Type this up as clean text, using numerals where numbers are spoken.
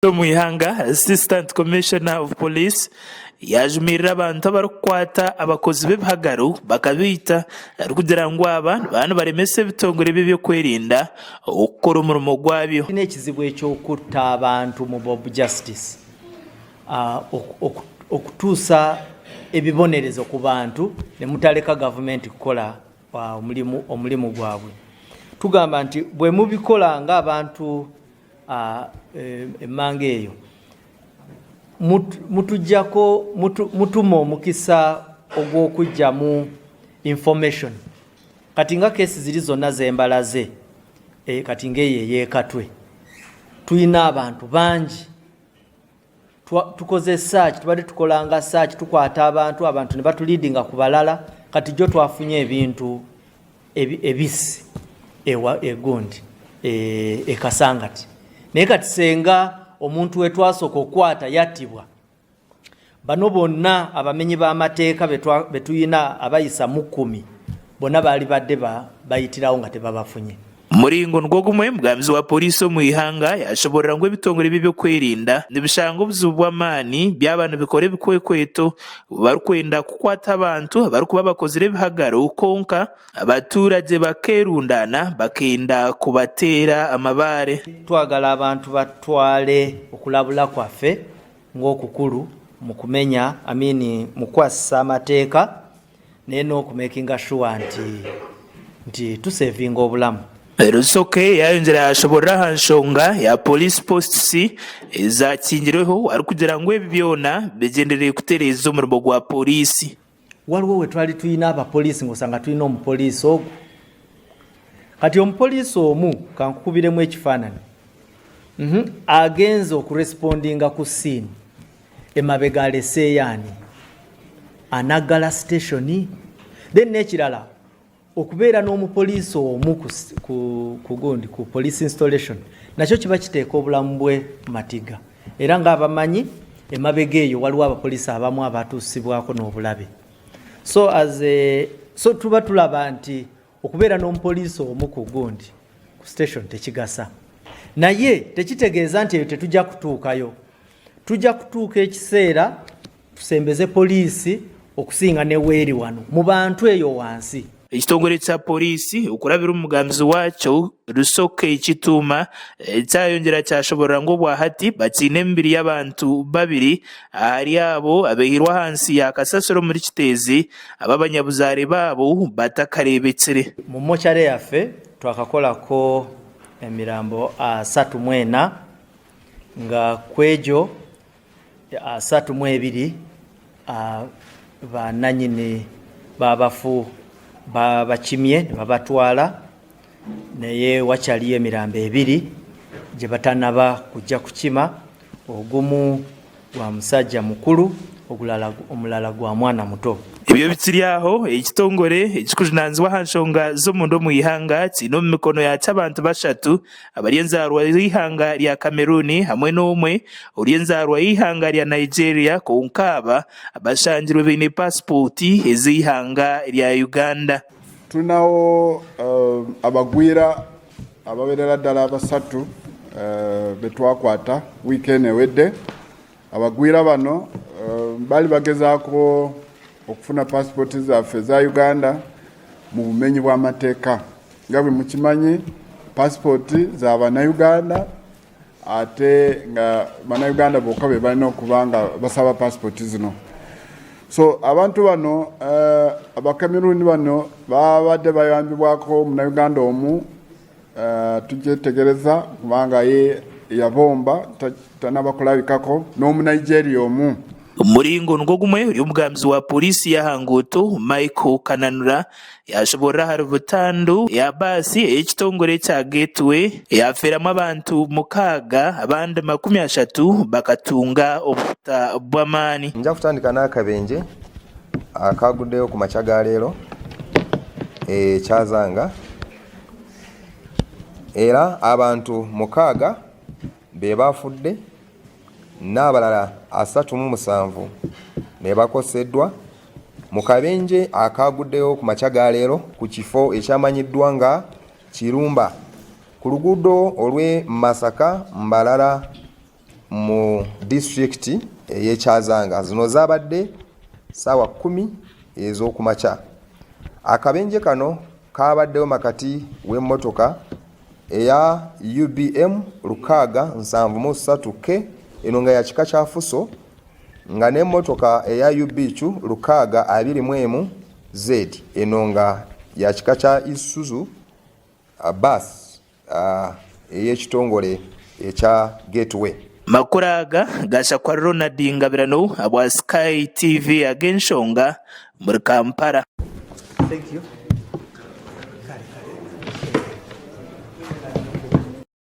Muihanga, Assistant Commissioner of Police, yajumirira abantu abarukwata abakozi b'ebihagaru bakabita kugira ngo abantu baremese bitongore bibyo kwerinda okukora umurimo gwabyo. N'ekizibu eky'okutta abantu mu Bob Justice okutuusa ebibonerezo ku bantu ne mutaleka government kukola omulimu gwabwe. Tugamba nti bwe mubikola nga abantu emmanga eyo mutujjako mutuma omukisa ogw'okujjamu information kati nga kesi ziri zonna zembalaze kati ng'eyo eyeekatwe tulina abantu bangi tukoze search tubadde tukolanga search tukwata abantu ne batuliidinga ku balala kati jo twafunye ebintu ebisi egundi ekasangati naye kati senga omuntu wetwasooka okukwata yattibwa bano bonna abamenyi b'amateeka betuyina abayisa mu 10 bonna baali badde bayitirawo nga tebabafunye. Muringo ngogumwe mugambizi wa polisi Muihanga yashoborera ngo ebitongore bibyo kwerinda nibishanga obuzibu bw'amaani by'abantu bikore bikwekweto barukwenda kukwata abantu barukuba bakozire ebihagaro konka abaturage bakerundana bakenda kubatera amabare. Twagala abantu batwale okulabula kwaffe ng'okukulu mu kumenya mu kwasisa amateeka naye n'okumakinga sure nti tusevinga obulamu. Rusoke yayongera yashoborera hanshonga ya police post C ezakingireho ari kugira ngo ebi byona bigendereye kutereza umurimo gwa polisi. Waliwo we twali tuyina abapolisi ng'osanga tuyina omupoliisi ogwo kati omupoliisi omu kankukubiremu ekifaananyi agenza okurespondinga ku scene emabega aleseeyaani anaggala station then n'ekirala okubeera n'omupoliisi omu ku police installation nakyo kiba kiteeka obulamu bwe matiga era ng'abamanyi emabega eyo waliwo abapoliisi abamu abatuusibwako n'obulabe so tuba tulaba nti okubeera n'omupoliisi omu ku station tekigasa naye tekitegeeza nti eyo tetujja kutuukayo tujja kutuuka ekiseera tusembeze poliisi okusinga ne weeri wano mu bantu eyo wansi. Ekitongole kya polisi okurabira omugambizi wakyo Rusoke Kituma cyayongera cyashoborera ngo bwahati bakine emibiri y'abantu babiri ahari abo abehirwa hansi yakasasiro muri Kitezi ababanyabuzare babo batakarebekere. Mu mochare yaffe twakakolako emirambo 34 nga kwejo 32 bananyini babafu bakimye babatwala naye wakyaliyo emirambo 2 gye batanaba kujja kukima ogumu gwa musajja mukulu omulala gwa mwana muto. Ebyo bikiri aho ekitongole ekikujunanzibwa hanshonga z'omundu Muihanga kino mu mikono y'abantu bashatu abari enzarwa y'ihanga lya Cameroon hamwe n'omwe ori enzarwa y'ihanga lya Nigeria konkaba abashangirwe bine passport ez'ihanga lya Uganda. Tunawo abagwira abawerera ddala basatu betwakwata weekend ewedde abagwira bano bali bagezaako okufuna passport zaffe za Uganda mu bumenyi bw'amateeka nga bwe mukimanyi passport za bannayuganda ate nga bannayuganda bokka be balina okuba nga basaba passport zino. So abantu bano abakameruni bano babadde bayambibwako munnayuganda omu tujetegereza kubanga ye yabomba tanabakulabikako n'omunigeria omu. Muringo ngogumwe uri umugambizi wa polisi ya Hangoto Michael Kananura yashoborera hari butandu ya basi ekitongore kya Gateway yaferamo abantu 6 abandi 30 bakatunga obuta bw'amaani. Nja kutandika n'akabenje akaguddeyo ku makyaga leero kyazanga era abantu 6 be bafudde n'abalala 37 ne bakoseddwa mu kabenje akaguddeyo ku makyaga leero ku kifo ekyamanyiddwa nga Kirumba ku luguudo olw'e Masaka Mbalala mu district ey'Ekyazanga. Zino zaabadde ssaawa 10 ez'okumakya. Akabenje kano kaabaddewo makati w'emmotoka eya UBM 673K eno nga ya kika kya Fuso, nga n'emmotoka eya UBQ 621Z eno nga ya kika kya Isuzu bus ey'ekitongole ekya Gateway. Makuru aga gashakwa Ronald Ngabirano abwa Sky TV ag'Enshonga muri Kampala. Thank you.